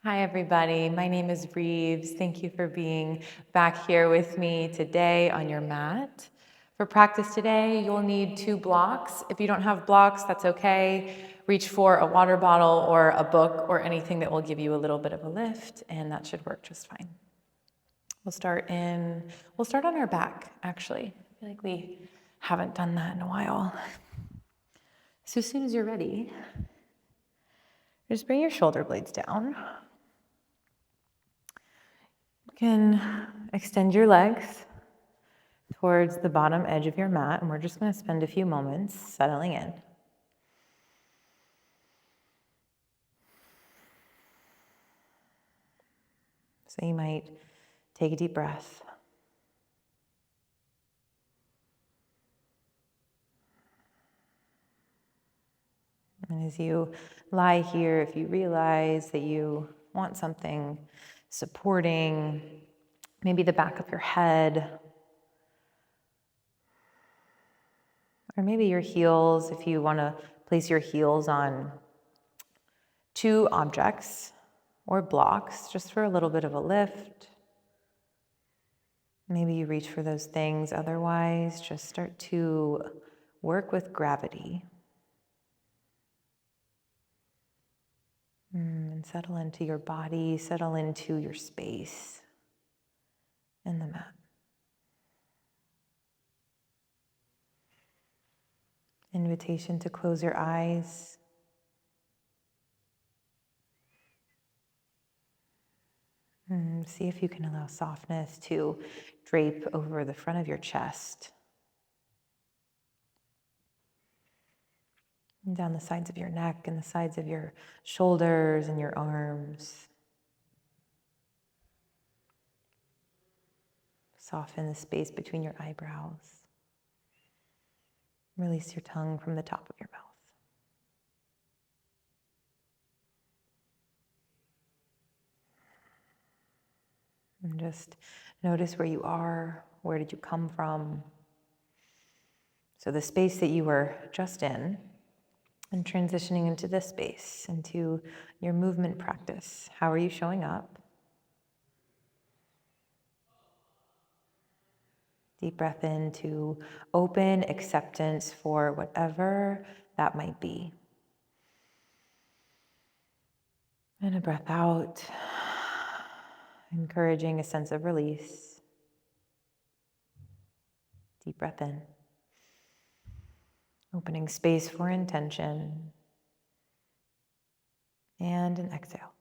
Hi, everybody. My name is Reeves. Thank you for being back here with me today on your mat. For practice today, you'll need 2 blocks. If you don't have blocks, that's okay. Reach for a water bottle or a book or anything that will give you a little bit of a lift, and that should work just fine. We'll start on our back, actually. I feel like we haven't done that in a while. So as soon as you're ready, just bring your shoulder blades down. You can extend your legs towards the bottom edge of your mat, and we're just going to spend a few moments settling in. So you might take a deep breath. And as you lie here, if you realize that you want something supporting, maybe the back of your head, or maybe your heels, if you want to place your heels on 2 objects or blocks, just for a little bit of a lift. Maybe you reach for those things. Otherwise, just start to work with gravity. And settle into your body, settle into your space in the mat. Invitation to close your eyes. See if you can allow softness to drape over the front of your chest. And down the sides of your neck and the sides of your shoulders and your arms. Soften the space between your eyebrows. Release your tongue from the top of your mouth. And just notice where you are. Where did you come from? So the space that you were just in, and transitioning into this space, into your movement practice. How are you showing up? Deep breath in to open acceptance for whatever that might be. And a breath out, encouraging a sense of release. Deep breath in. Opening space for intention. And an exhale.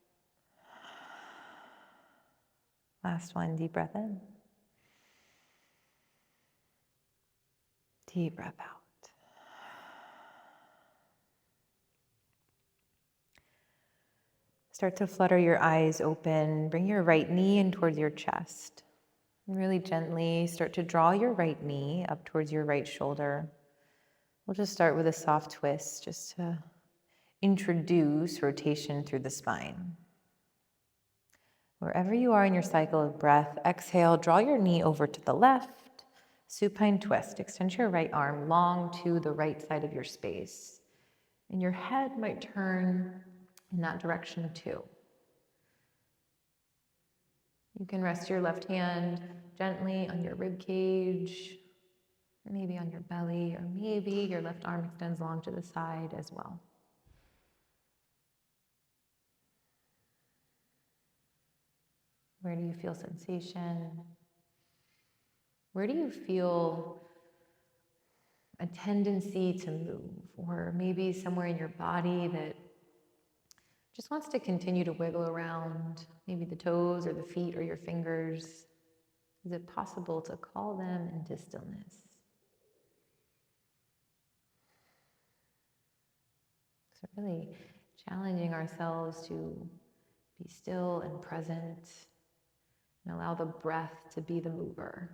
Last one, deep breath in. Deep breath out. Start to flutter your eyes open. Bring your right knee in towards your chest. And really gently start to draw your right knee up towards your right shoulder. We'll just start with a soft twist just to introduce rotation through the spine. Wherever you are in your cycle of breath, exhale, draw your knee over to the left, supine twist. Extend your right arm long to the right side of your space. And your head might turn in that direction too. You can rest your left hand gently on your rib cage, maybe on your belly, or maybe your left arm extends long to the side as well. Where do you feel sensation? Where do you feel a tendency to move? Or maybe somewhere in your body that just wants to continue to wiggle around, maybe the toes or the feet or your fingers. Is it possible to call them into stillness? So really challenging ourselves to be still and present and allow the breath to be the mover.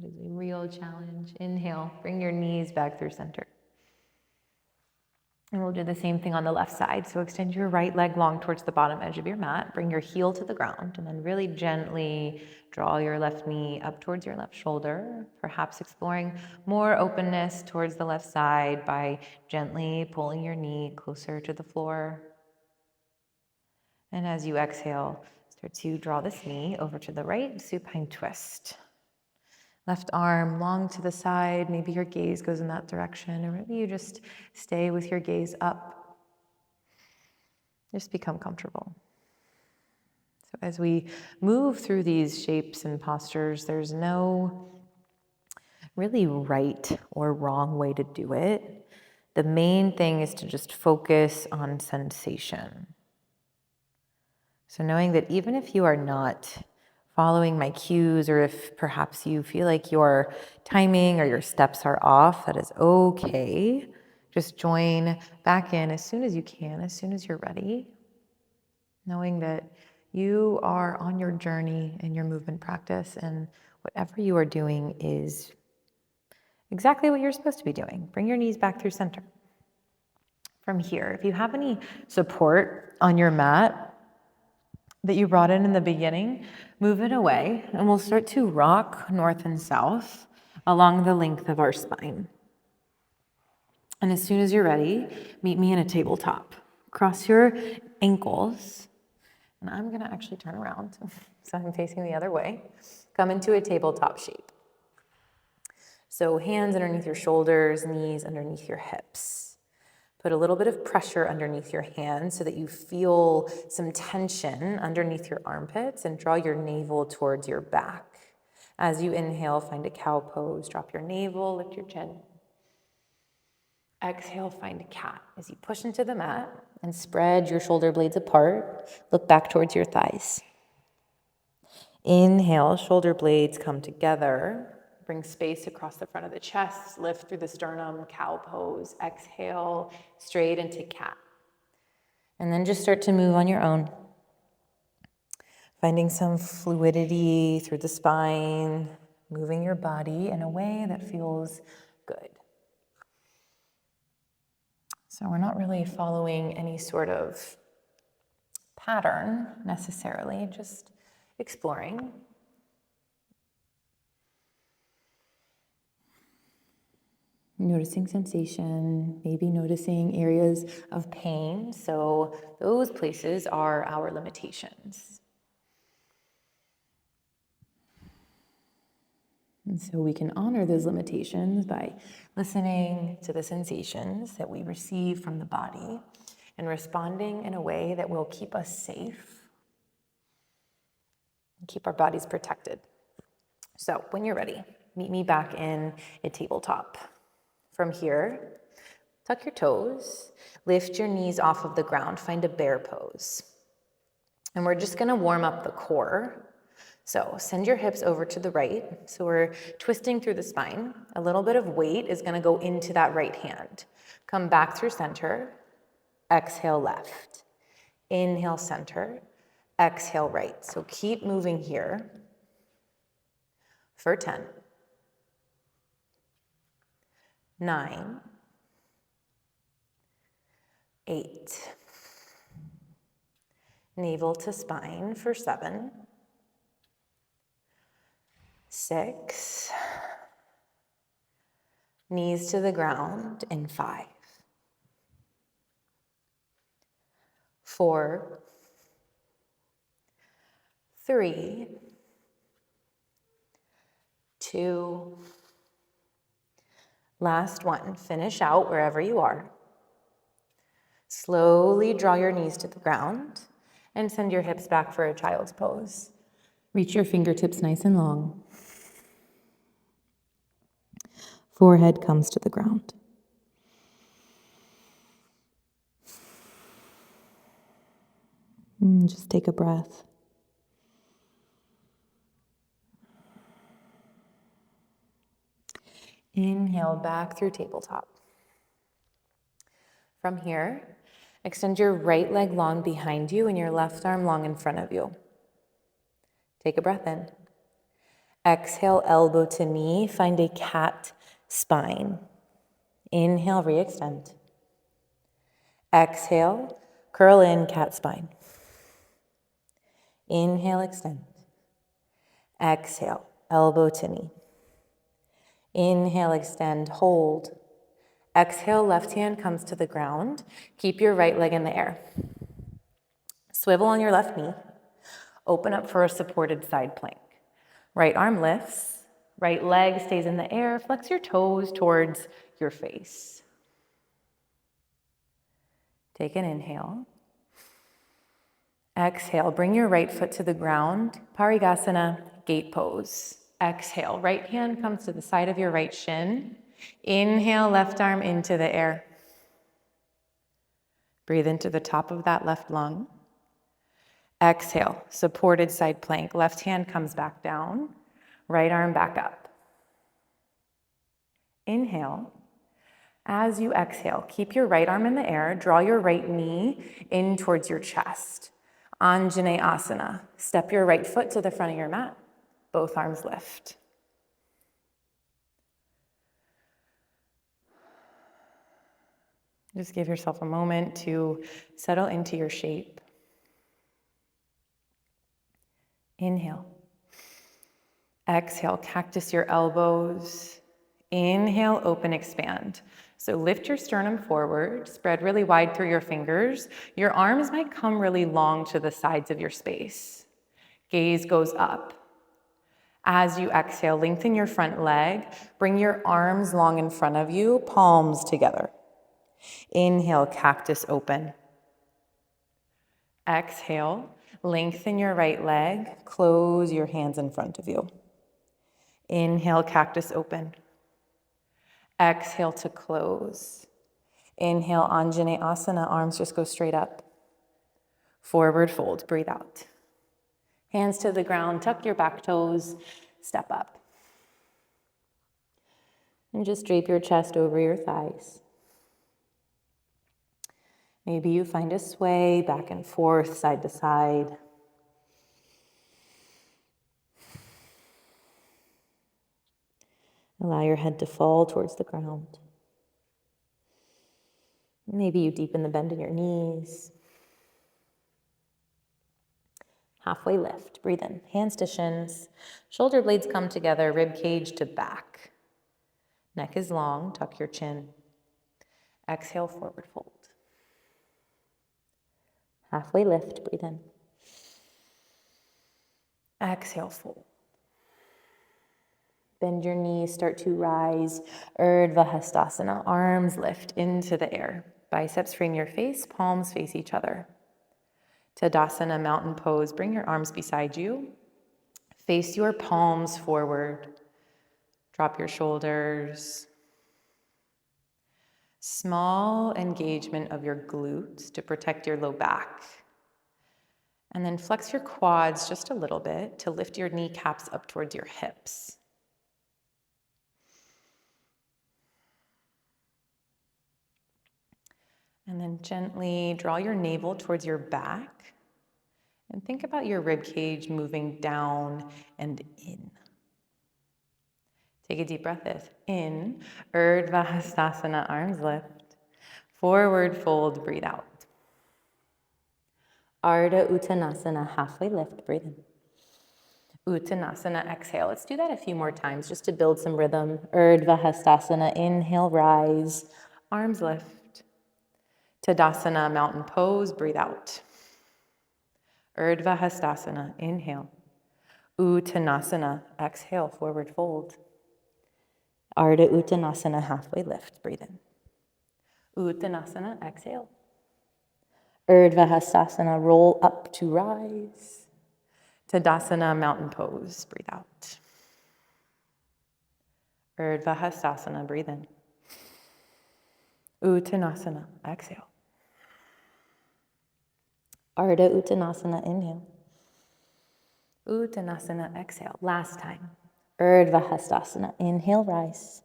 It is a real challenge. Inhale, bring your knees back through center. And we'll do the same thing on the left side. So extend your right leg long towards the bottom edge of your mat. Bring your heel to the ground and then really gently draw your left knee up towards your left shoulder, perhaps exploring more openness towards the left side by gently pulling your knee closer to the floor. And as you exhale, start to draw this knee over to the right, supine twist. Left arm long to the side, maybe your gaze goes in that direction, or maybe you just stay with your gaze up. Just become comfortable. So as we move through these shapes and postures, there's no really right or wrong way to do it. The main thing is to just focus on sensation. So knowing that even if you are not following my cues, or if perhaps you feel like your timing or your steps are off, that is okay. Just join back in as soon as you can, as soon as you're ready, knowing that you are on your journey in your movement practice, and whatever you are doing is exactly what you're supposed to be doing. Bring your knees back through center. From here, if you have any support on your mat that you brought in the beginning, move it away, and we'll start to rock north and south along the length of our spine. And as soon as you're ready, meet me in a tabletop. Cross your ankles, and I'm gonna actually turn around so I'm facing the other way. Come into a tabletop shape. So hands underneath your shoulders, knees underneath your hips. Put a little bit of pressure underneath your hands so that you feel some tension underneath your armpits, and draw your navel towards your back. As you inhale, find a cow pose. Drop your navel, lift your chin. Exhale, find a cat. As you push into the mat and spread your shoulder blades apart, look back towards your thighs. Inhale, shoulder blades come together. Bring space across the front of the chest, lift through the sternum, cow pose. Exhale, straight into cat. And then just start to move on your own. Finding some fluidity through the spine, moving your body in a way that feels good. So we're not really following any sort of pattern necessarily, just exploring. Noticing sensation, maybe noticing areas of pain. So those places are our limitations. And so we can honor those limitations by listening to the sensations that we receive from the body and responding in a way that will keep us safe and keep our bodies protected. So when you're ready, meet me back in a tabletop. From here, tuck your toes, lift your knees off of the ground, find a bear pose. And we're just gonna warm up the core. So send your hips over to the right. So we're twisting through the spine. A little bit of weight is gonna go into that right hand. Come back through center, exhale left. Inhale center, exhale right. So keep moving here for 10. 9, 8, navel to spine for 7, 6, knees to the ground in 5, 4, 3, 2, last one. Finish out wherever you are. Slowly draw your knees to the ground and send your hips back for a child's pose. Reach your fingertips nice and long. Forehead comes to the ground. And just take a breath. Inhale back through tabletop. From here, extend your right leg long behind you and your left arm long in front of you. Take a breath in. Exhale, elbow to knee, find a cat spine. Inhale, re-extend. Exhale, curl in, cat spine. Inhale, extend. Exhale, elbow to knee. Inhale, extend, hold. Exhale, left hand comes to the ground. Keep your right leg in the air. Swivel on your left knee. Open up for a supported side plank. Right arm lifts. Right leg stays in the air. Flex your toes towards your face. Take an inhale. Exhale, bring your right foot to the ground. Parigasana, gate pose. Exhale, right hand comes to the side of your right shin. Inhale, left arm into the air. Breathe into the top of that left lung. Exhale, supported side plank. Left hand comes back down. Right arm back up. Inhale. As you exhale, keep your right arm in the air. Draw your right knee in towards your chest. Anjaneyasana. Step your right foot to the front of your mat. Both arms lift. Just give yourself a moment to settle into your shape. Inhale. Exhale, cactus your elbows. Inhale, open, expand. So lift your sternum forward, spread really wide through your fingers. Your arms might come really long to the sides of your space. Gaze goes up. As you exhale, lengthen your front leg. Bring your arms long in front of you, palms together. Inhale, cactus open. Exhale, lengthen your right leg. Close your hands in front of you. Inhale, cactus open. Exhale to close. Inhale, Anjaneyasana, arms just go straight up. Forward fold, breathe out. Hands to the ground, tuck your back toes, step up. And just drape your chest over your thighs. Maybe you find a sway back and forth, side to side. Allow your head to fall towards the ground. Maybe you deepen the bend in your knees. Halfway lift, breathe in, hands to shins. Shoulder blades come together, rib cage to back. Neck is long, tuck your chin. Exhale, forward fold. Halfway lift, breathe in. Exhale, fold. Bend your knees, start to rise. Urdhva Hastasana, arms lift into the air. Biceps frame your face, palms face each other. Tadasana, mountain pose. Bring your arms beside you. Face your palms forward. Drop your shoulders. Small engagement of your glutes to protect your low back. And then flex your quads just a little bit to lift your kneecaps up towards your hips. And then gently draw your navel towards your back and think about your rib cage moving down and in. Take a deep breath in. Urdhva Hastasana, arms lift. Forward fold, breathe out. Ardha Uttanasana, halfway lift, breathe in. Uttanasana, exhale. Let's do that a few more times just to build some rhythm. Urdhva Hastasana, inhale, rise, arms lift. Tadasana, mountain pose, breathe out. Urdhva Hastasana, inhale. Uttanasana, exhale, forward fold. Ardha Uttanasana, halfway lift, breathe in. Uttanasana, exhale. Urdhva Hastasana, roll up to rise. Tadasana, mountain pose, breathe out. Urdhva Hastasana, breathe in. Uttanasana, exhale. Ardha Uttanasana, inhale. Uttanasana, exhale. Last time. Urdhva Hastasana, inhale, rise.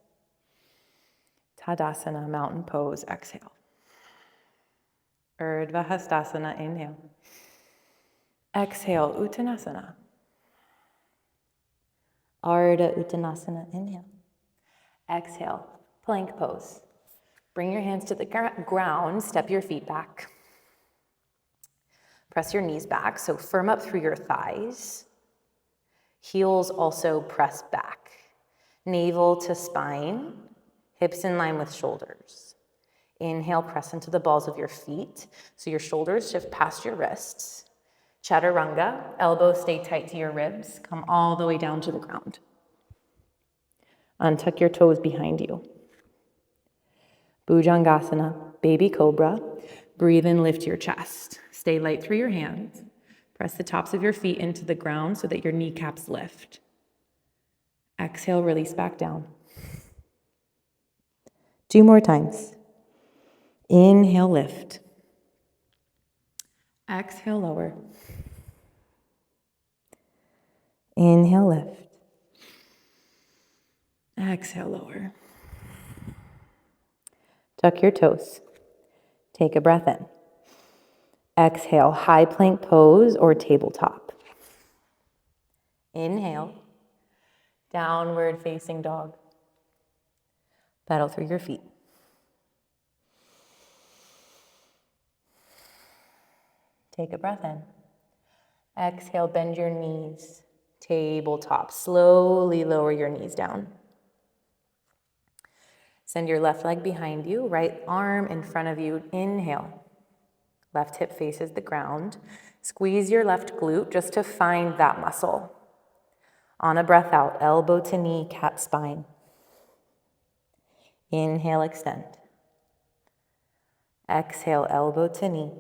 Tadasana, mountain pose, exhale. Urdhva Hastasana, inhale. Exhale, Uttanasana. Ardha Uttanasana, inhale. Exhale, plank pose. Bring your hands to the ground, step your feet back. Press your knees back, so firm up through your thighs. Heels also press back. Navel to spine, hips in line with shoulders. Inhale, press into the balls of your feet, so your shoulders shift past your wrists. Chaturanga, elbows stay tight to your ribs. Come all the way down to the ground. Untuck your toes behind you. Bhujangasana, baby cobra. Breathe and lift your chest. Stay light through your hands. Press the tops of your feet into the ground so that your kneecaps lift. Exhale, release back down. 2 more times. Inhale, lift. Exhale, lower. Inhale, lift. Exhale, lower. Tuck your toes. Take a breath in. Exhale, high plank pose or tabletop. Inhale, downward facing dog. Pedal through your feet. Take a breath in. Exhale, bend your knees. Tabletop. Slowly lower your knees down. Send your left leg behind you, right arm in front of you. Inhale. Left hip faces the ground. Squeeze your left glute just to find that muscle. On a breath out, elbow to knee, cat spine. Inhale, extend. Exhale, elbow to knee.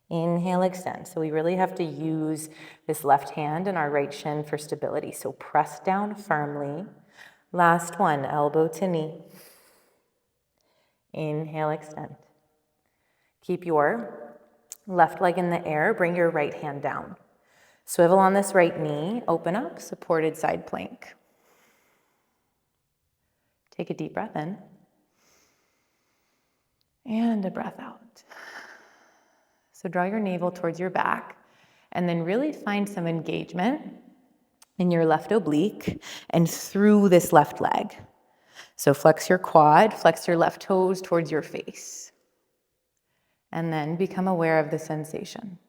Inhale, extend. So we really have to use this left hand and our right shin for stability. So press down firmly. Last one, elbow to knee. Inhale, extend. Keep your left leg in the air. Bring your right hand down. Swivel on this right knee. Open up, supported side plank. Take a deep breath in. And a breath out. So draw your navel towards your back and then really find some engagement in your left oblique and through this left leg. So flex your quad, flex your left toes towards your face. And then become aware of the sensation.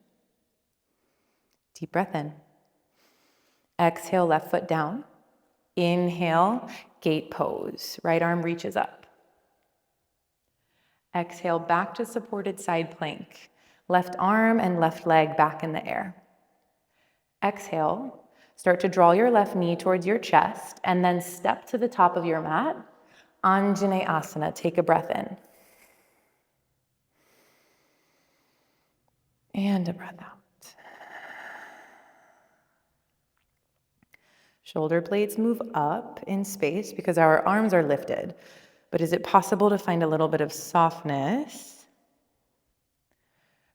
Deep breath in. Exhale, left foot down. Inhale, gate pose. Right arm reaches up. Exhale, back to supported side plank. Left arm and left leg back in the air. Exhale, start to draw your left knee towards your chest and then step to the top of your mat. Anjaneyasana, take a breath in. And a breath out. Shoulder blades move up in space because our arms are lifted. But is it possible to find a little bit of softness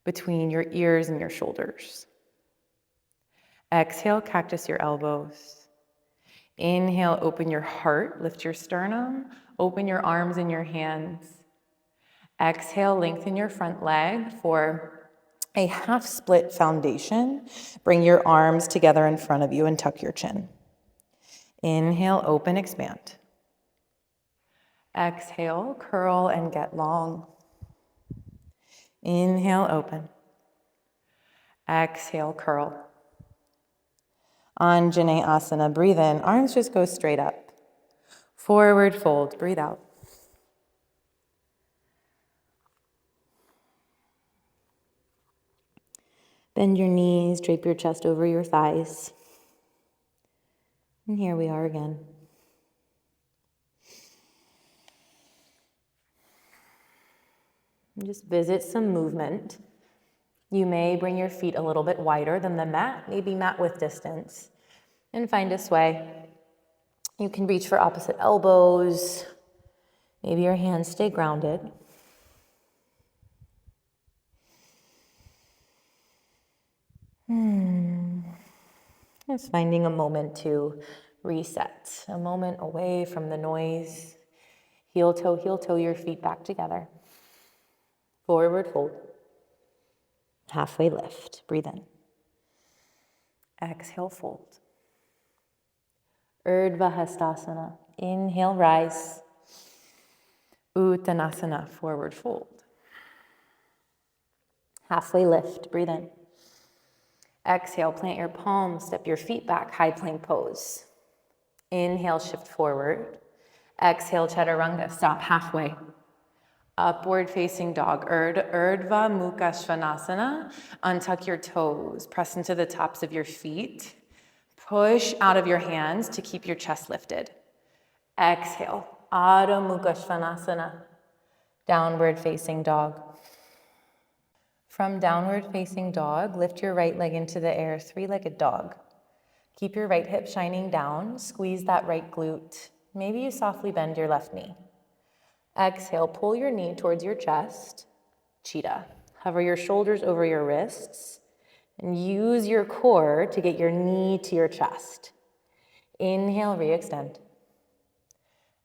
between your ears and your shoulders? Exhale, cactus your elbows. Inhale, open your heart, lift your sternum, open your arms and your hands. Exhale, lengthen your front leg for a half split foundation. Bring your arms together in front of you and tuck your chin. Inhale, open, expand. Exhale, curl and get long. Inhale, open. Exhale, curl. Anjaneyasana, breathe in. Arms just go straight up. Forward fold, breathe out. Bend your knees, drape your chest over your thighs. And here we are again. And just visit some movement. You may bring your feet a little bit wider than the mat, maybe mat width distance, and find a sway. You can reach for opposite elbows. Maybe your hands stay grounded. Just finding a moment to reset, a moment away from the noise. Heel toe, your feet back together. Forward fold. Halfway lift. Breathe in. Exhale, fold. Urdhva Hastasana. Inhale, rise. Uttanasana, forward fold. Halfway lift. Breathe in. Exhale, plant your palms, step your feet back, high plank pose. Inhale, shift forward. Exhale, chaturanga, stop halfway. Upward facing dog, Urdhva Mukha Svanasana. Untuck your toes, press into the tops of your feet. Push out of your hands to keep your chest lifted. Exhale, Adho Mukha Svanasana, downward facing dog. From downward facing dog, lift your right leg into the air, three-legged dog. Keep your right hip shining down, squeeze that right glute. Maybe you softly bend your left knee. Exhale, pull your knee towards your chest, cheetah. Hover your shoulders over your wrists and use your core to get your knee to your chest. Inhale, re-extend.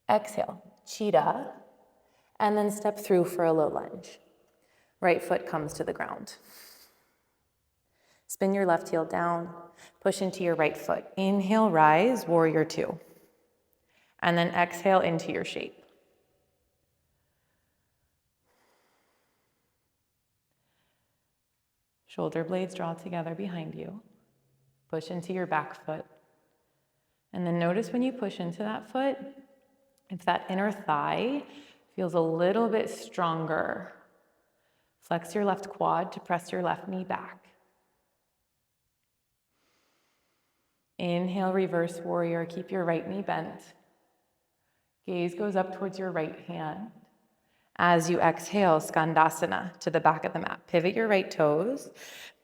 Exhale, cheetah, and then step through for a low lunge. Right foot comes to the ground. Spin your left heel down, push into your right foot. Inhale, rise, warrior two. And then exhale into your shape. Shoulder blades draw together behind you. Push into your back foot. And then notice when you push into that foot, if that inner thigh feels a little bit stronger, flex your left quad to press your left knee back. Inhale, reverse warrior. Keep your right knee bent. Gaze goes up towards your right hand. As you exhale, Skandasana to the back of the mat. Pivot your right toes,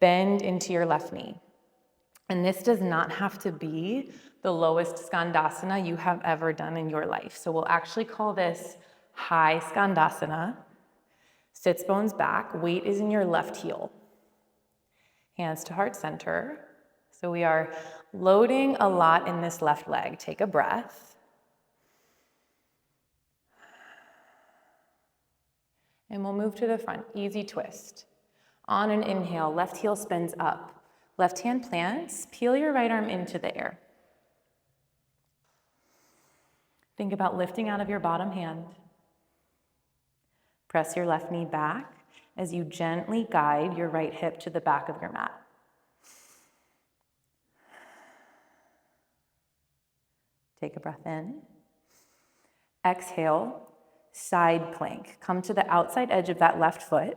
bend into your left knee. And this does not have to be the lowest Skandasana you have ever done in your life. So we'll actually call this high Skandasana. Sits bones back, weight is in your left heel. Hands to heart center. So we are loading a lot in this left leg. Take a breath. And we'll move to the front, easy twist. On an inhale, left heel spins up. Left hand plants, peel your right arm into the air. Think about lifting out of your bottom hand. Press your left knee back as you gently guide your right hip to the back of your mat. Take a breath in. Exhale. Side plank. Come to the outside edge of that left foot.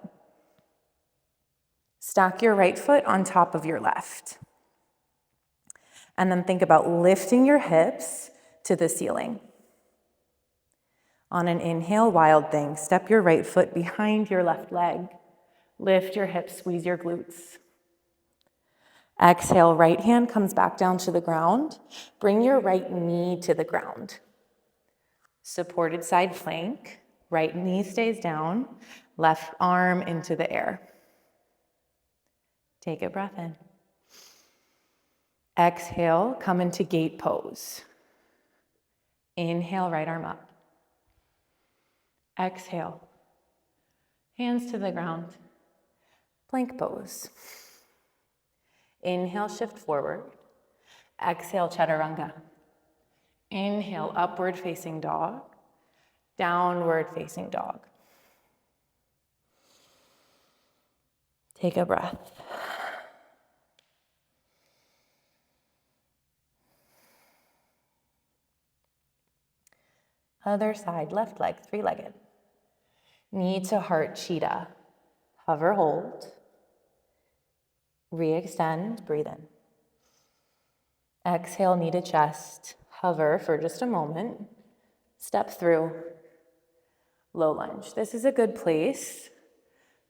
Stack your right foot on top of your left. And then think about lifting your hips to the ceiling. On an inhale, wild thing. Step your right foot behind your left leg. Lift your hips, squeeze your glutes. Exhale, right hand comes back down to the ground. Bring your right knee to the ground. Supported side plank, right knee stays down, left arm into the air. Take a breath in. Exhale, come into gate pose. Inhale, right arm up. Exhale, hands to the ground, plank pose. Inhale, shift forward. Exhale, chaturanga. Inhale, upward facing dog, downward facing dog. Take a breath. Other side, left leg, three-legged. Knee to heart, cheetah. Hover, hold. Re-extend, breathe in. Exhale, knee to chest. Hover for just a moment. Step through. Low lunge. This is a good place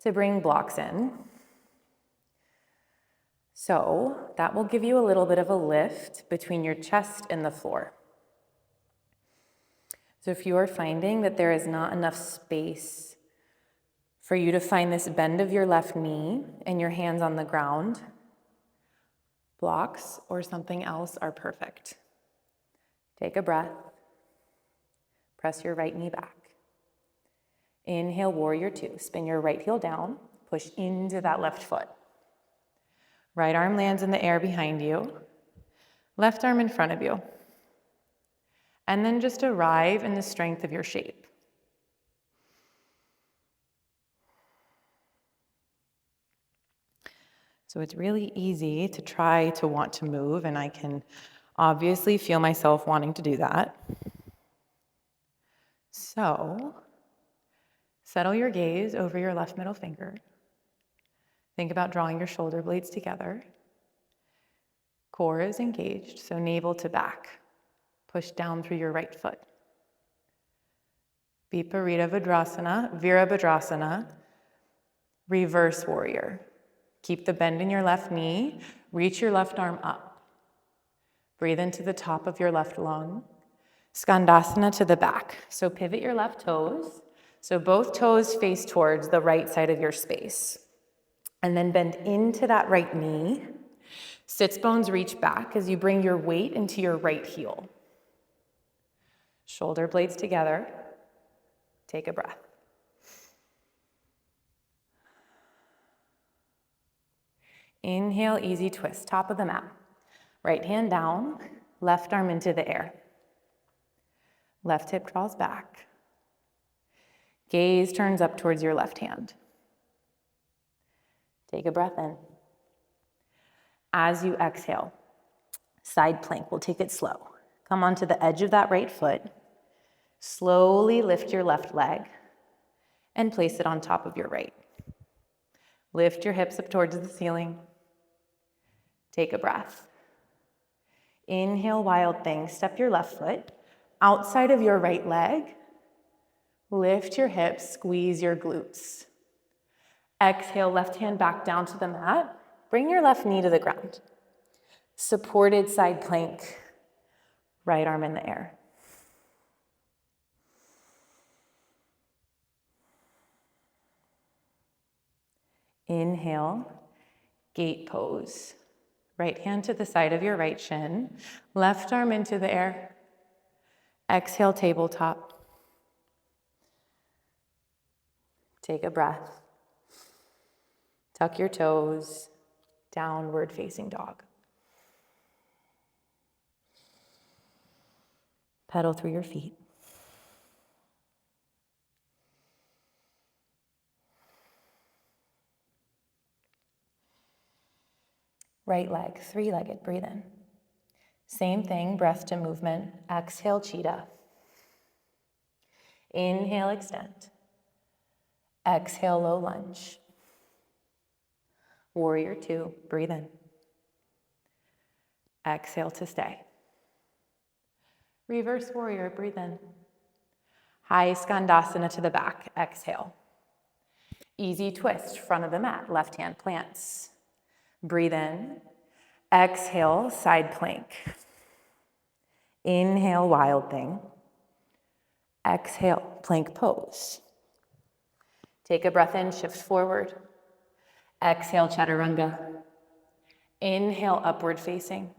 to bring blocks in. So that will give you a little bit of a lift between your chest and the floor. So if you are finding that there is not enough space for you to find this bend of your left knee and your hands on the ground, blocks or something else are perfect. Take a breath. Press your right knee back. Inhale, warrior two. Spin your right heel down. Push into that left foot. Right arm lands in the air behind you. Left arm in front of you. And then just arrive in the strength of your shape. So it's really easy to try to want to move, and I can obviously feel myself wanting to do that. So Settle your gaze over your left middle finger. Think about drawing your shoulder blades together. Core is engaged, so navel to back. Push down through your right foot. Viparita Virabhadrasana, reverse warrior. Keep the bend in your left knee. Reach your left arm up. Breathe into the top of your left lung. Skandasana to the back. So pivot your left toes. So both toes face towards the right side of your space. And then bend into that right knee. Sits bones reach back as you bring your weight into your right heel. Shoulder blades together. Take a breath. Inhale, easy twist, top of the mat. Right hand down, left arm into the air. Left hip draws back. Gaze turns up towards your left hand. Take a breath in. As you exhale, side plank, we'll take it slow. Come onto the edge of that right foot. Slowly lift your left leg and place it on top of your right. Lift your hips up towards the ceiling. Take a breath. Inhale, wild thing. Step your left foot outside of your right leg. Lift your hips, squeeze your glutes. Exhale, left hand back down to the mat. Bring your left knee to the ground. Supported side plank, right arm in the air. Inhale, gate pose. Right hand to the side of your right shin, left arm into the air. Exhale, tabletop. Take a breath. Tuck your toes, downward facing dog. Pedal through your feet. Right leg, three-legged, breathe in. Same thing, breath to movement. Exhale, cheetah. Inhale, extend. Exhale, low lunge. Warrior two, breathe in. Exhale to stay. Reverse warrior, breathe in. High skandasana to the back, exhale. Easy twist, front of the mat, left hand plants. Breathe in. Exhale, side plank. Inhale, wild thing. Exhale, plank pose. Take a breath in, shift forward. Exhale, chaturanga. Inhale, upward facing.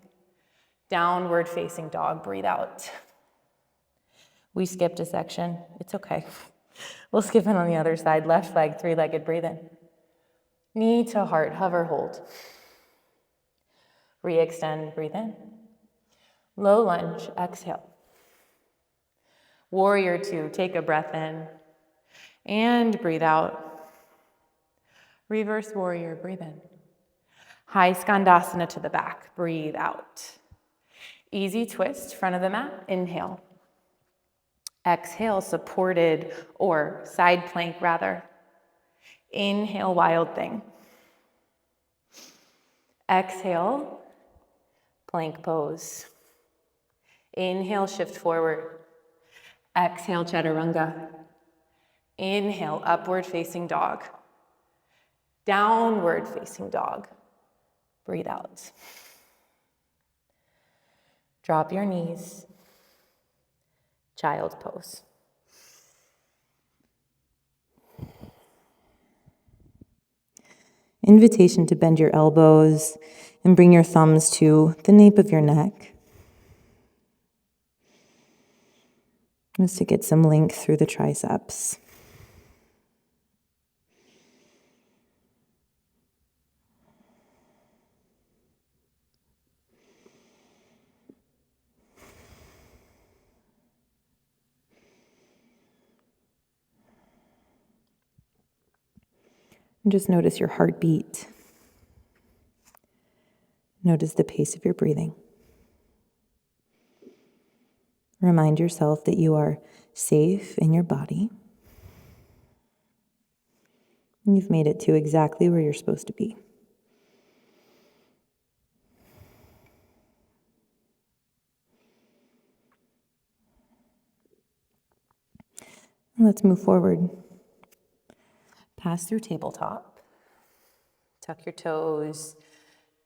Downward facing dog, breathe out. We skipped a section, it's okay. We'll skip it on the other side. Left leg, three-legged, breathe in. Knee to heart, hover, hold. Re-extend, breathe in. Low lunge, exhale. Warrior two, take a breath in. And breathe out. Reverse warrior, breathe in. High skandasana to the back, breathe out. Easy twist, front of the mat, inhale. Exhale, supported or side plank rather. Inhale, wild thing. Exhale, plank pose. Inhale, shift forward. Exhale, chaturanga. Inhale, upward facing dog. Downward facing dog. Breathe out. Drop your knees. Child's pose. Invitation to bend your elbows and bring your thumbs to the nape of your neck. Just to get some length through the triceps. And just notice your heartbeat. Notice the pace of your breathing. Remind yourself that you are safe in your body. You've made it to exactly where you're supposed to be. Let's move forward. Pass through tabletop. Tuck your toes.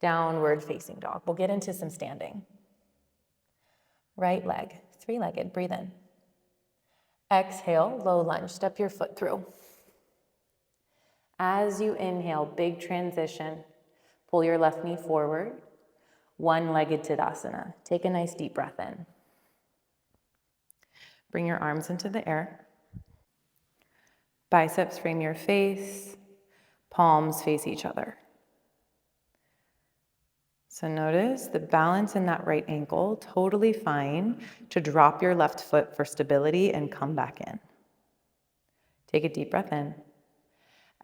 Downward facing dog. We'll get into some standing. Right leg, three-legged, breathe in. Exhale, low lunge, step your foot through. As you inhale, big transition. Pull your left knee forward. One-legged Tadasana. Take a nice deep breath in. Bring your arms into the air. Biceps frame your face. Palms face each other. So notice the balance in that right ankle, totally fine to drop your left foot for stability and come back in. Take a deep breath in.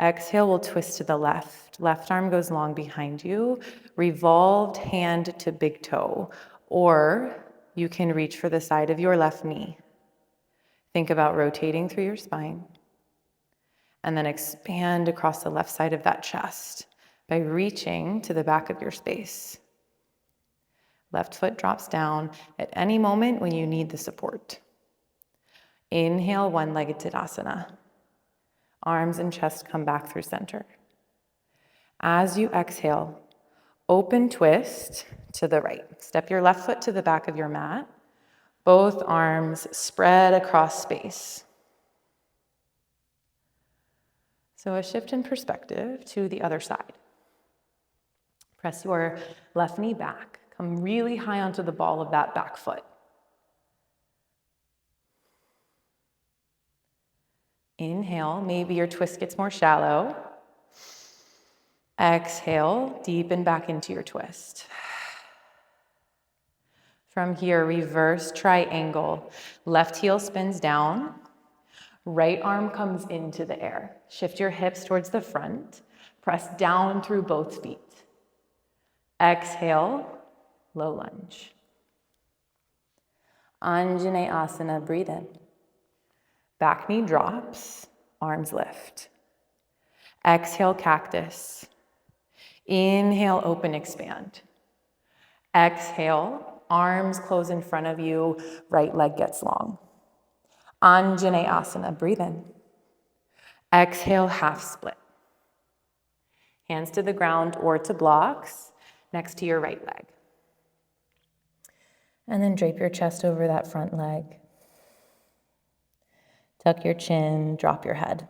Exhale, we'll twist to the left. Left arm goes long behind you. Revolved hand to big toe. Or you can reach for the side of your left knee. Think about rotating through your spine. And then expand across the left side of that chest by reaching to the back of your space. Left foot drops down at any moment when you need the support. Inhale, one-legged Tadasana. Arms and chest come back through center. As you exhale, open twist to the right. Step your left foot to the back of your mat. Both arms spread across space. So a shift in perspective to the other side. Press your left knee back. Come really high onto the ball of that back foot. Inhale, maybe your twist gets more shallow. Exhale, deepen back into your twist. From here, reverse triangle. Left heel spins down. Right arm comes into the air. Shift your hips towards the front. Press down through both feet. Exhale, low lunge. Anjaneyasana, breathe in. Back knee drops, arms lift. Exhale, cactus. Inhale, open, expand. Exhale, arms close in front of you, right leg gets long. Anjaneyasana, breathe in. Exhale, half split. Hands to the ground or to blocks next to your right leg. And then drape your chest over that front leg. Tuck your chin, drop your head.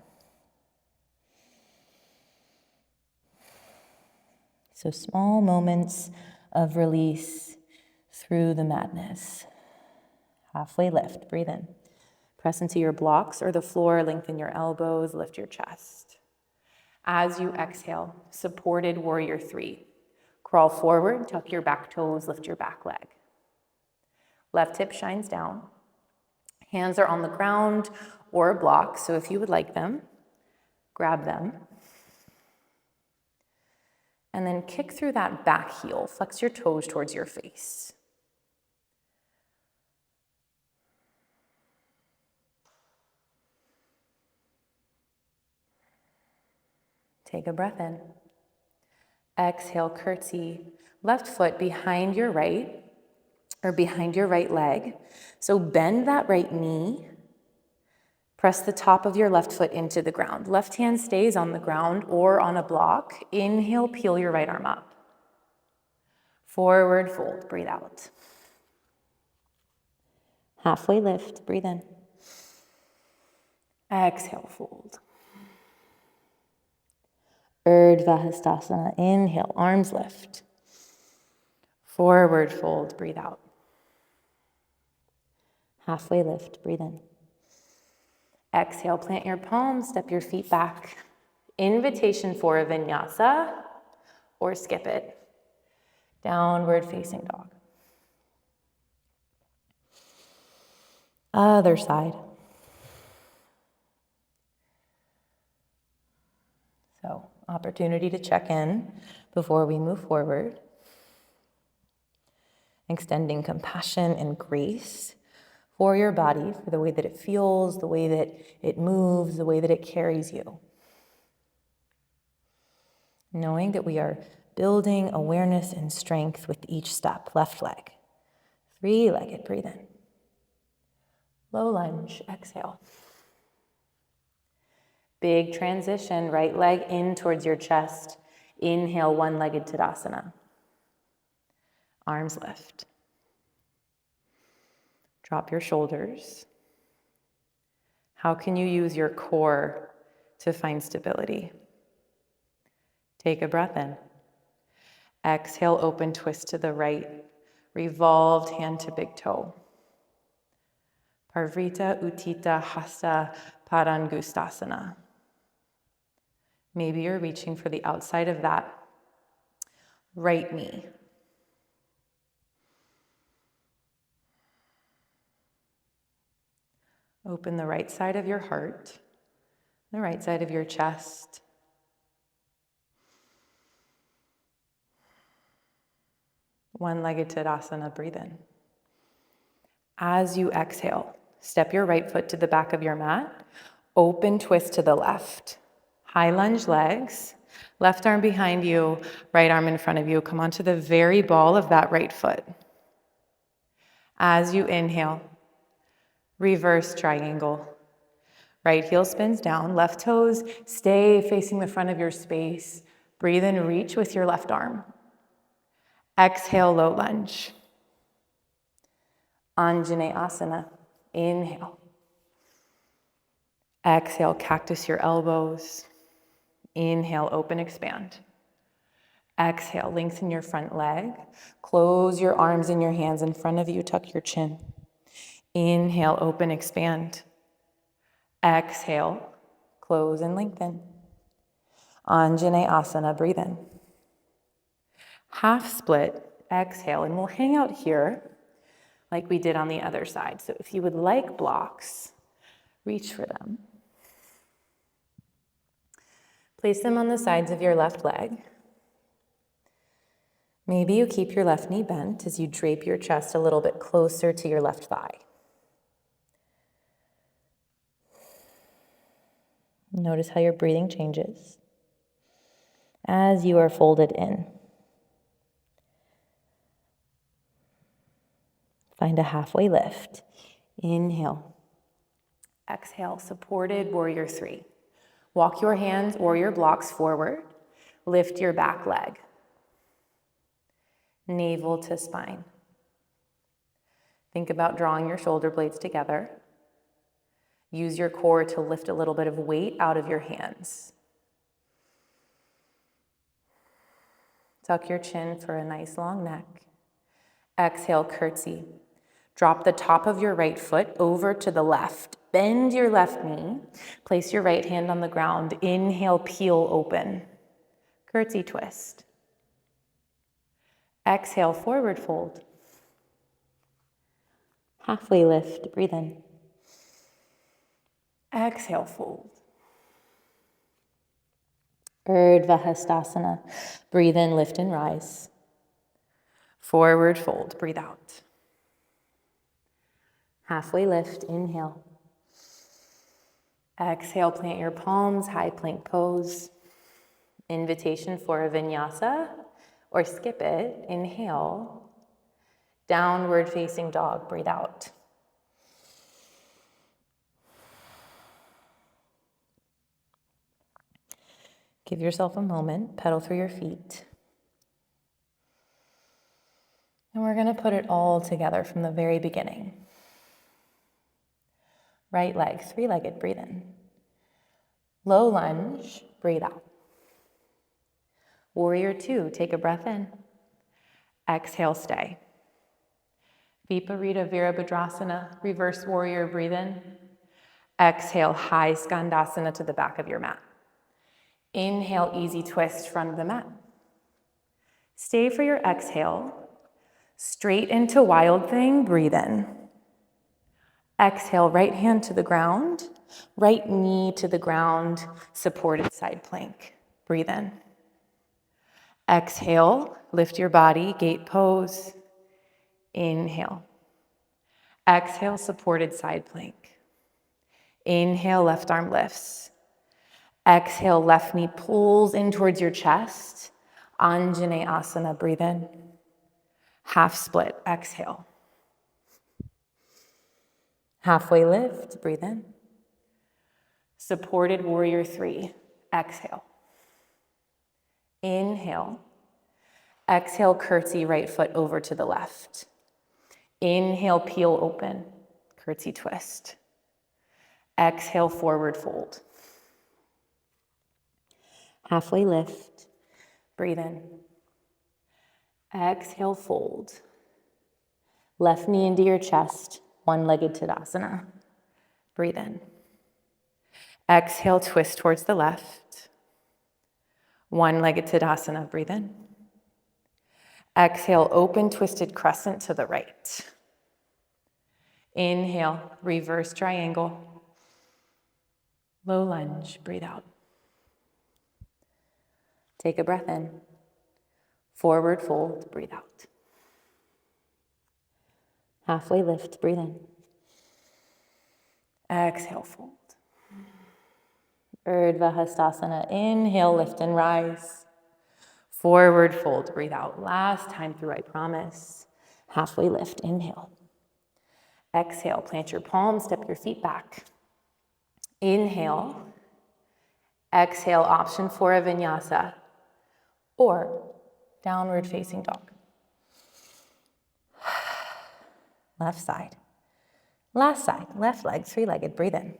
So small moments of release through the madness. Halfway lift, breathe in. Press into your blocks or the floor, lengthen your elbows, lift your chest. As you exhale, supported warrior three. Crawl forward, tuck your back toes, lift your back leg. Left hip shines down. Hands are on the ground or a block, so if you would like them, grab them. And then kick through that back heel. Flex your toes towards your face. Take a breath in. Exhale, curtsy. Left foot behind your right, or behind your right leg. So bend that right knee. Press the top of your left foot into the ground. Left hand stays on the ground or on a block. Inhale, peel your right arm up. Forward fold, breathe out. Halfway lift, breathe in. Exhale, fold. Urdhva Hastasana, inhale, arms lift. Forward fold, breathe out. Halfway lift, breathe in. Exhale, plant your palms, step your feet back. Invitation for a vinyasa, or skip it. Downward facing dog. Other side. So, opportunity to check in before we move forward. Extending compassion and grace for your body, for the way that it feels, the way that it moves, the way that it carries you. knowing that we are building awareness and strength with each step. Left leg. Three-legged, breathe in. Low lunge, exhale. Big transition, right leg in towards your chest. Inhale, one-legged Tadasana. Arms lift. Drop your shoulders. How can you use your core to find stability? Take a breath in. Exhale, open twist to the right. Revolved hand to big toe. Parvrita Utthita Hasta Padangustasana. Maybe you're reaching for the outside of that right knee. Open the right side of your heart, the right side of your chest. One-legged Tadasana, breathe in. As you exhale, step your right foot to the back of your mat. Open twist to the left. High lunge legs. Left arm behind you, right arm in front of you. Come onto the very ball of that right foot. As you inhale, reverse triangle. Right heel spins down, left toes stay facing the front of your space. Breathe in, reach with your left arm. Exhale, low lunge. Anjaneyasana, inhale. Exhale, cactus your elbows. Inhale, open, expand. Exhale, lengthen your front leg. Close your arms and your hands in front of you, tuck your chin. Inhale, open, expand. Exhale, close and lengthen. Anjaneyasana, breathe in. Half split, exhale, and we'll hang out here like we did on the other side. So if you would like blocks, reach for them. Place them on the sides of your left leg. Maybe you keep your left knee bent as you drape your chest a little bit closer to your left thigh. Notice how your breathing changes as you are folded in. Find a halfway lift. Inhale. Exhale, supported warrior three. Walk your hands or your blocks forward. Lift your back leg. Navel to spine. Think about drawing your shoulder blades together. Use your core to lift a little bit of weight out of your hands. Tuck your chin for a nice long neck. Exhale, curtsy. Drop the top of your right foot over to the left. Bend your left knee. Place your right hand on the ground. Inhale, peel open. Curtsy twist. Exhale, forward fold. Halfway lift, breathe in. Exhale, fold. Urdhva Hastasana. Breathe in, lift and rise. Forward fold, breathe out. Halfway lift, inhale. Exhale, plant your palms, high plank pose. Invitation for a vinyasa, or skip it. Inhale. Downward facing dog, breathe out. Give yourself a moment, pedal through your feet. And we're going to put it all together from the very beginning. Right leg, three-legged, breathe in. Low lunge, breathe out. Warrior two, take a breath in. Exhale, stay. Viparita Virabhadrasana, reverse warrior, breathe in. Exhale, high skandasana to the back of your mat. Inhale, easy twist, front of the mat. Stay for your exhale. Straight into wild thing, breathe in. Exhale, right hand to the ground, right knee to the ground, supported side plank. Breathe in. Exhale, lift your body, gate pose. Inhale. Exhale, supported side plank. Inhale, left arm lifts. Exhale, left knee pulls in towards your chest. Anjaneyasana, breathe in. Half split, exhale. Halfway lift, breathe in. Supported warrior 3, exhale. Inhale. Exhale, curtsy right foot over to the left. Inhale, peel open, curtsy twist. Exhale, forward fold. Halfway lift, breathe in. Exhale, fold. Left knee into your chest, one-legged Tadasana. Breathe in. Exhale, twist towards the left. One-legged Tadasana, breathe in. Exhale, open twisted crescent to the right. Inhale, reverse triangle. Low lunge, breathe out. Take a breath in. Forward fold, breathe out. Halfway lift, breathe in. Exhale, fold. Urdhva Hastasana, inhale, lift and rise. Forward fold, breathe out. Last time through, I promise. Halfway lift, inhale. Exhale, plant your palms, step your feet back. Inhale. Exhale, option for a vinyasa or downward facing dog. Left side. Last side, left leg, three-legged, breathe in.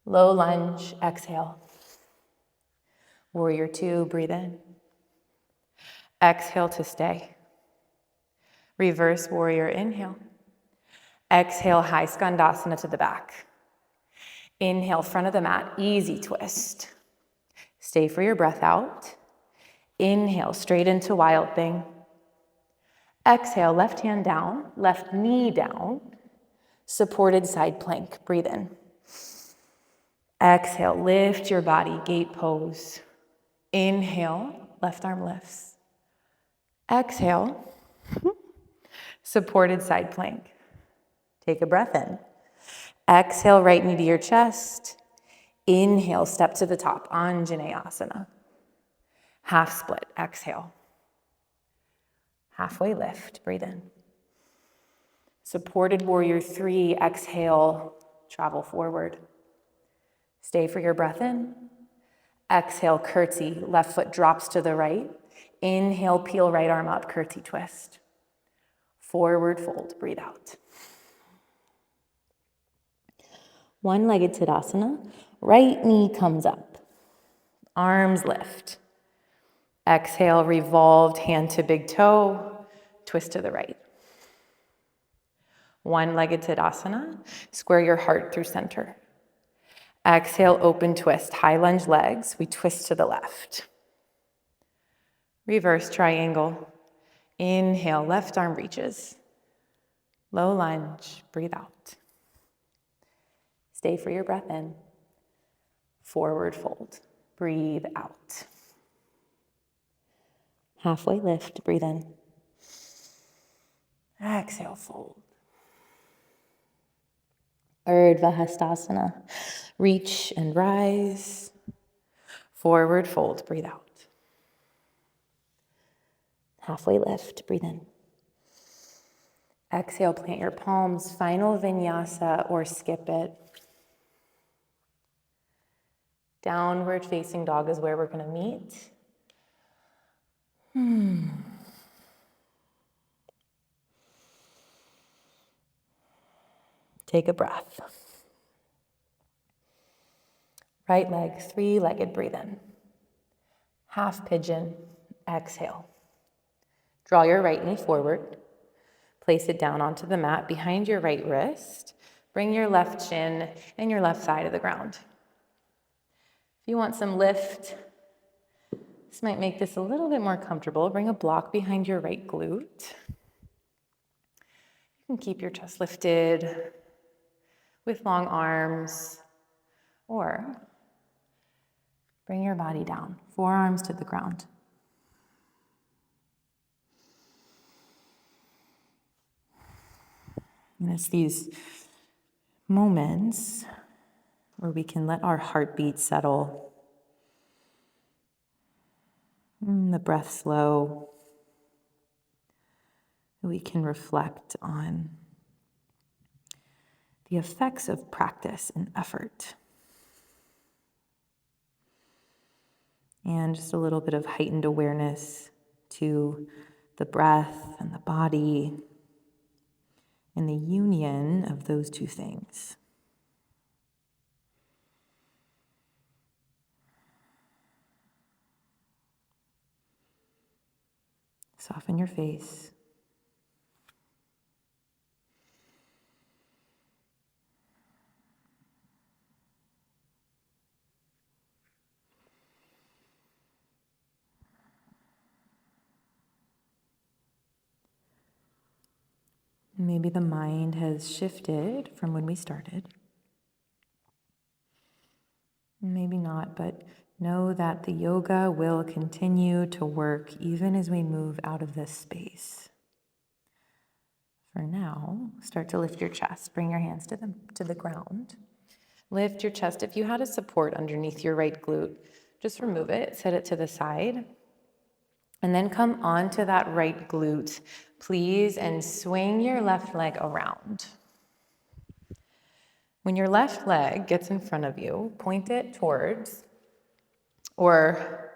Low lunge, exhale. Warrior 2, breathe in. Exhale to stay. Reverse warrior, inhale. Exhale, high skandasana to the back. Inhale, front of the mat, easy twist. Stay for your breath out. Inhale, straight into wild thing. Exhale, left hand down, left knee down. Supported side plank, breathe in. Exhale, lift your body, gate pose. Inhale, left arm lifts. Exhale, supported side plank. Take a breath in. Exhale, right knee to your chest. Inhale, step to the top, Anjaneyasana. Half split, exhale. Halfway lift, breathe in. Supported warrior 3, exhale, travel forward. Stay for your breath in. Exhale, curtsy, left foot drops to the right. Inhale, peel right arm up, curtsy twist. Forward fold, breathe out. One-legged Tadasana, right knee comes up. Arms lift. Exhale, revolved hand to big toe, twist to the right. One-legged Tadasana, square your heart through center. Exhale, open twist, high lunge legs, we twist to the left. Reverse triangle. Inhale, left arm reaches. Low lunge, breathe out. Stay for your breath in. Forward fold, breathe out. Halfway lift, breathe in. Exhale, fold. Urdhva Hastasana, reach and rise. Forward fold, breathe out. Halfway lift, breathe in. Exhale, plant your palms, final vinyasa or skip it. Downward facing dog is where we're gonna meet. Take a breath. Right leg, three-legged, breathe in. Half pigeon, exhale. Draw your right knee forward. Place it down onto the mat behind your right wrist. Bring your left shin and your left thigh to the ground. If you want some lift, this might make this a little bit more comfortable. Bring a block behind your right glute. You can keep your chest lifted with long arms, or bring your body down, forearms to the ground. And it's these moments where we can let our heartbeat settle, the breath slow. We can reflect on the effects of practice and effort. And just a little bit of heightened awareness to the breath and the body and the union of those two things. Soften your face. Maybe the mind has shifted from when we started. Maybe not, but know that the yoga will continue to work even as we move out of this space. For now, start to lift your chest. Bring your hands to the ground. Lift your chest. If you had a support underneath your right glute, just remove it, set it to the side. And then come onto that right glute, please, and swing your left leg around. When your left leg gets in front of you, point it towards, or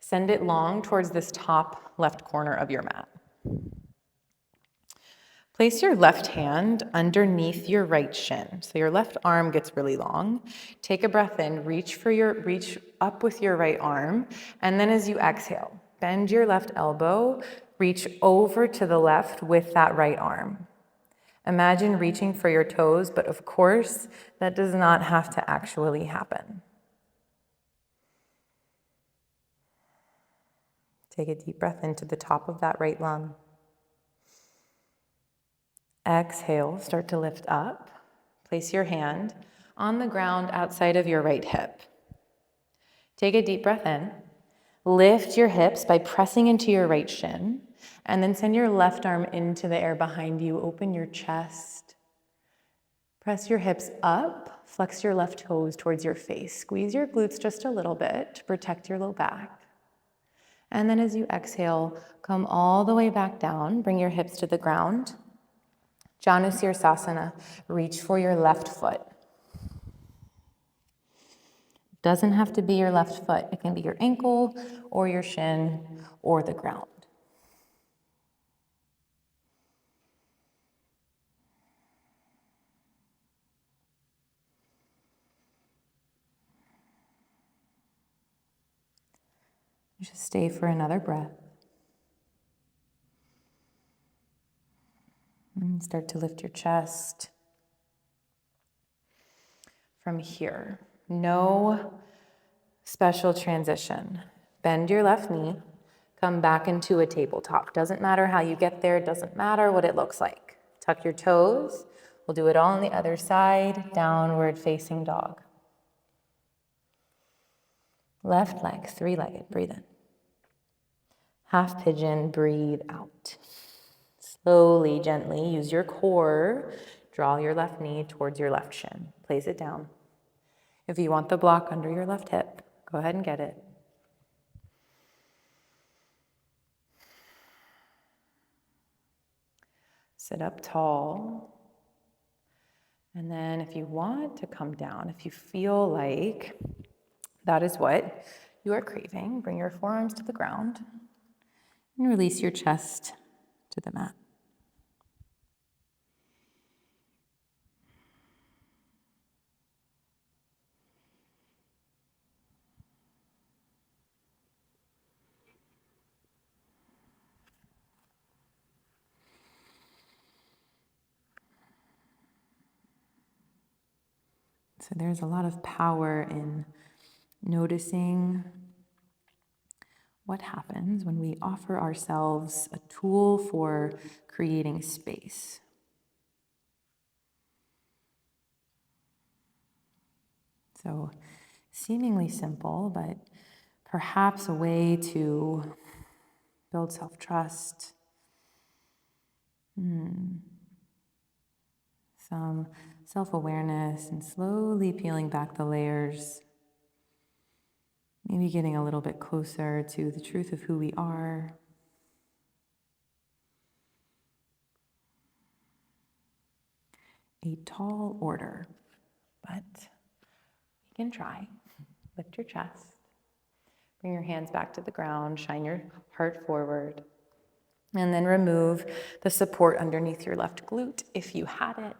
send it long towards this top left corner of your mat. Place your left hand underneath your right shin. So your left arm gets really long. Take a breath in, reach up with your right arm, and then as you exhale, bend your left elbow, reach over to the left with that right arm. Imagine reaching for your toes, but of course, that does not have to actually happen. Take a deep breath into the top of that right lung. Exhale, start to lift up. Place your hand on the ground outside of your right hip. Take a deep breath in. Lift your hips by pressing into your right shin, and then send your left arm into the air behind you. Open your chest. Press your hips up. Flex your left toes towards your face. Squeeze your glutes just a little bit to protect your low back. And then as you exhale, come all the way back down. Bring your hips to the ground. Sādhana, reach for your left foot. Doesn't have to be your left foot. It can be your ankle or your shin or the ground. Just stay for another breath. And start to lift your chest. From here, no special transition. Bend your left knee, come back into a tabletop. Doesn't matter how you get there, doesn't matter what it looks like. Tuck your toes. We'll do it all on the other side, downward facing dog. Left leg, three-legged, breathe in. Half pigeon, breathe out. Slowly, gently, use your core. Draw your left knee towards your left shin. Place it down. If you want the block under your left hip, go ahead and get it. Sit up tall. And then if you want to come down, if you feel like that is what you are craving, bring your forearms to the ground and release your chest to the mat. So there's a lot of power in noticing what happens when we offer ourselves a tool for creating space. So seemingly simple, but perhaps a way to build self-trust, some self-awareness and slowly peeling back the layers. Maybe getting a little bit closer to the truth of who we are. A tall order, but you can try. Lift your chest. Bring your hands back to the ground. Shine your heart forward. And then remove the support underneath your left glute if you had it.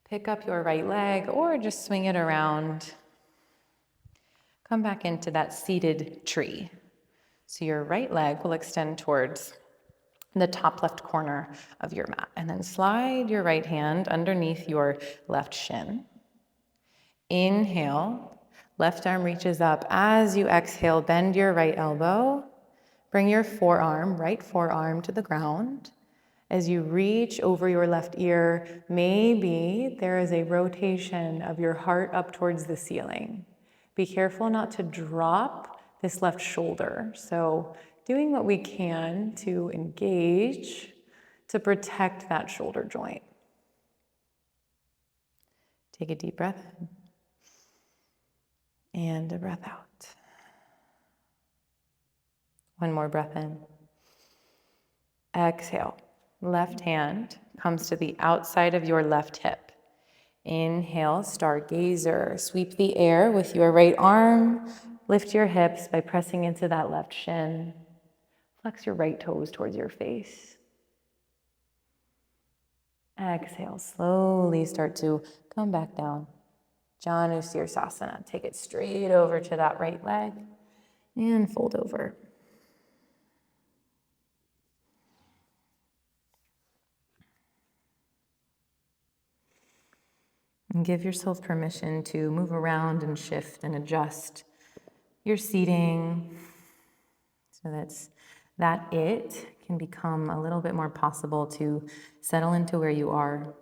Pick up your right leg or just swing it around. Come back into that seated tree. So your right leg will extend towards the top left corner of your mat. And then slide your right hand underneath your left shin. Inhale, left arm reaches up. As you exhale, bend your right elbow. Bring your right forearm to the ground. As you reach over your left ear, maybe there is a rotation of your heart up towards the ceiling. Be careful not to drop this left shoulder. So doing what we can to engage, to protect that shoulder joint. Take a deep breath in and a breath out. One more breath in. Exhale. Left hand comes to the outside of your left hip. Inhale, stargazer. Sweep the air with your right arm. Lift your hips by pressing into that left shin. Flex your right toes towards your face. Exhale, slowly start to come back down. Janu Sirsasana. Take it straight over to that right leg and fold over. And give yourself permission to move around and shift and adjust your seating so that it can become a little bit more possible to settle into where you are.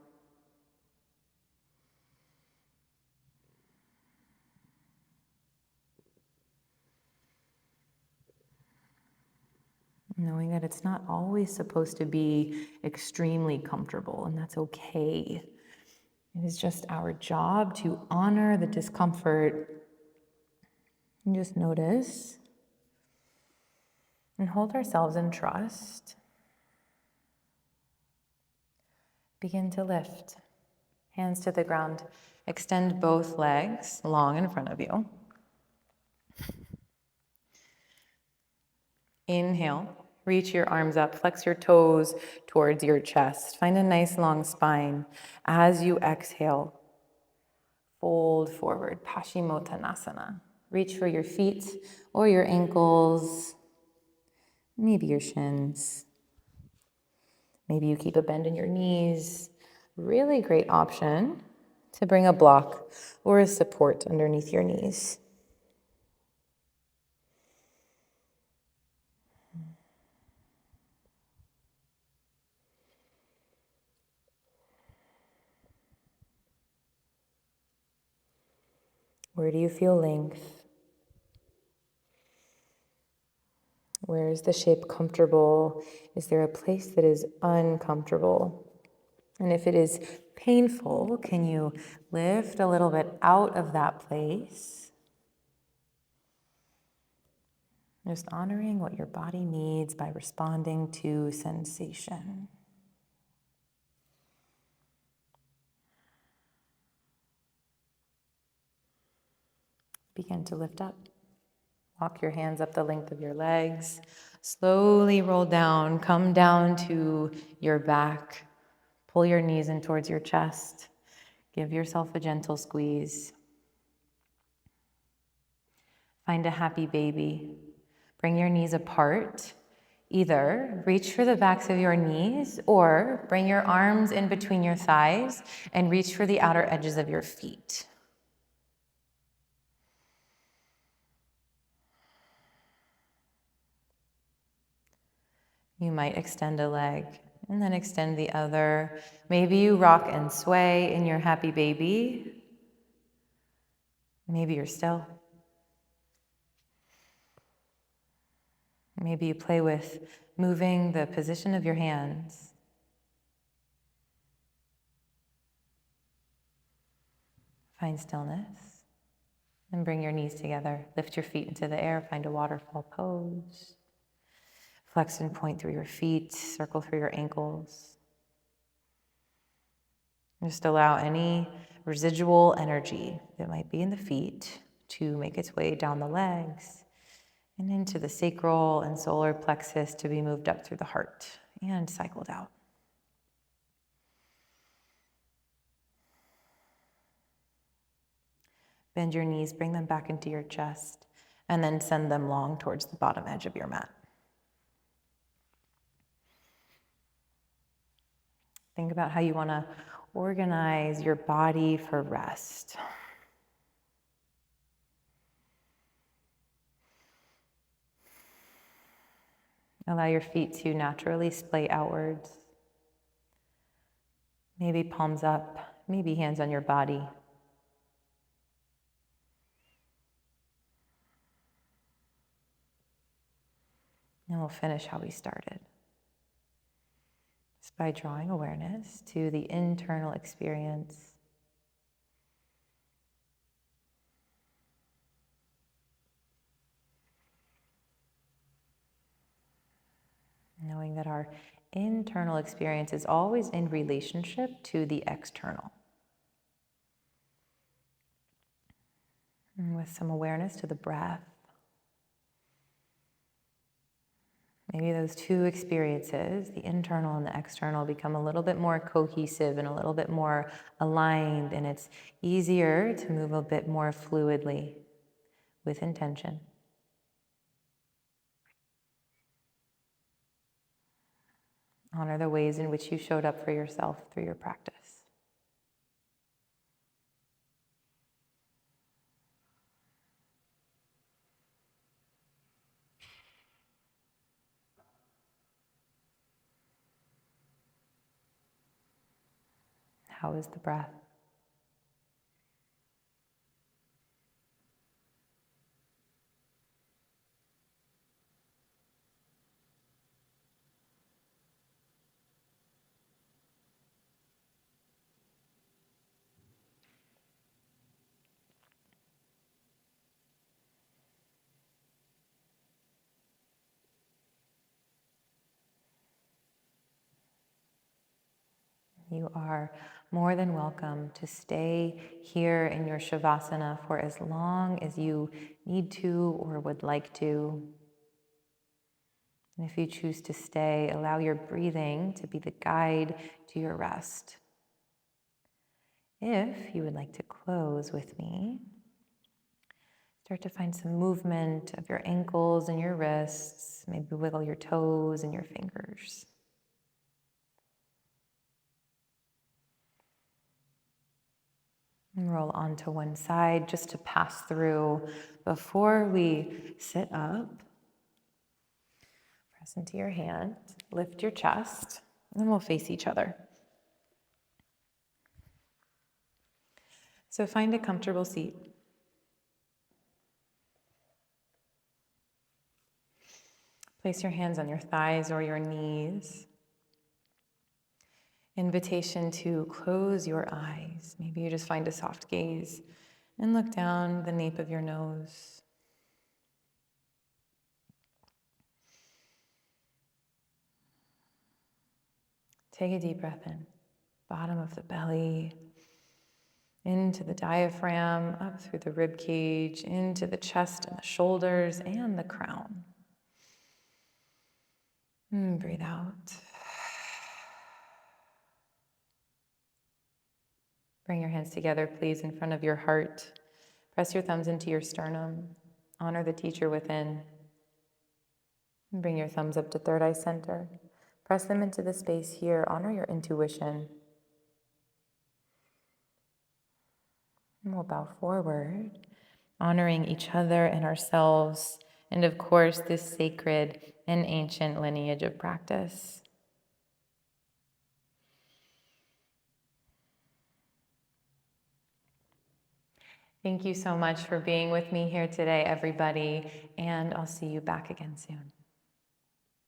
Knowing that it's not always supposed to be extremely comfortable, and that's okay. It is just our job to honor the discomfort and just notice and hold ourselves in trust. Begin to lift. Hands to the ground. Extend both legs long in front of you. Inhale. Reach your arms up. Flex your toes towards your chest. Find a nice long spine. As you exhale, fold forward. Paschimottanasana. Reach for your feet or your ankles. Maybe your shins. Maybe you keep a bend in your knees. Really great option to bring a block or a support underneath your knees. Where do you feel length? Where is the shape comfortable? Is there a place that is uncomfortable? And if it is painful, can you lift a little bit out of that place? Just honoring what your body needs by responding to sensation. Begin to lift up. Walk your hands up the length of your legs. Slowly roll down. Come down to your back. Pull your knees in towards your chest. Give yourself a gentle squeeze. Find a happy baby. Bring your knees apart. Either reach for the backs of your knees or bring your arms in between your thighs and reach for the outer edges of your feet. You might extend a leg and then extend the other. Maybe you rock and sway in your happy baby. Maybe you're still. Maybe you play with moving the position of your hands. Find stillness. And bring your knees together. Lift your feet into the air. Find a waterfall pose. Flex and point through your feet. Circle through your ankles. Just allow any residual energy that might be in the feet to make its way down the legs and into the sacral and solar plexus to be moved up through the heart and cycled out. Bend your knees, bring them back into your chest, and then send them long towards the bottom edge of your mat. Think about how you want to organize your body for rest. Allow your feet to naturally splay outwards. Maybe palms up, maybe hands on your body. And we'll finish how we started. Just by drawing awareness to the internal experience. Knowing that our internal experience is always in relationship to the external. And with some awareness to the breath. Maybe those two experiences, the internal and the external, become a little bit more cohesive and a little bit more aligned, and it's easier to move a bit more fluidly with intention. Honor the ways in which you showed up for yourself through your practice. How is the breath? You are more than welcome to stay here in your Shavasana for as long as you need to or would like to. And if you choose to stay, allow your breathing to be the guide to your rest. If you would like to close with me, start to find some movement of your ankles and your wrists, maybe wiggle your toes and your fingers. And roll onto one side just to pass through before we sit up. Press into your hand, lift your chest, and we'll face each other. So find a comfortable seat. Place your hands on your thighs or your knees. Invitation to close your eyes. Maybe you just find a soft gaze and look down the nape of your nose. Take a deep breath in, bottom of the belly, into the diaphragm, up through the rib cage, into the chest and the shoulders and the crown. And breathe out. Bring your hands together, please, in front of your heart. Press your thumbs into your sternum. Honor the teacher within. And bring your thumbs up to third eye center. Press them into the space here. Honor your intuition. And we'll bow forward, honoring each other and ourselves, and of course, this sacred and ancient lineage of practice. Thank you so much for being with me here today, everybody, and I'll see you back again soon.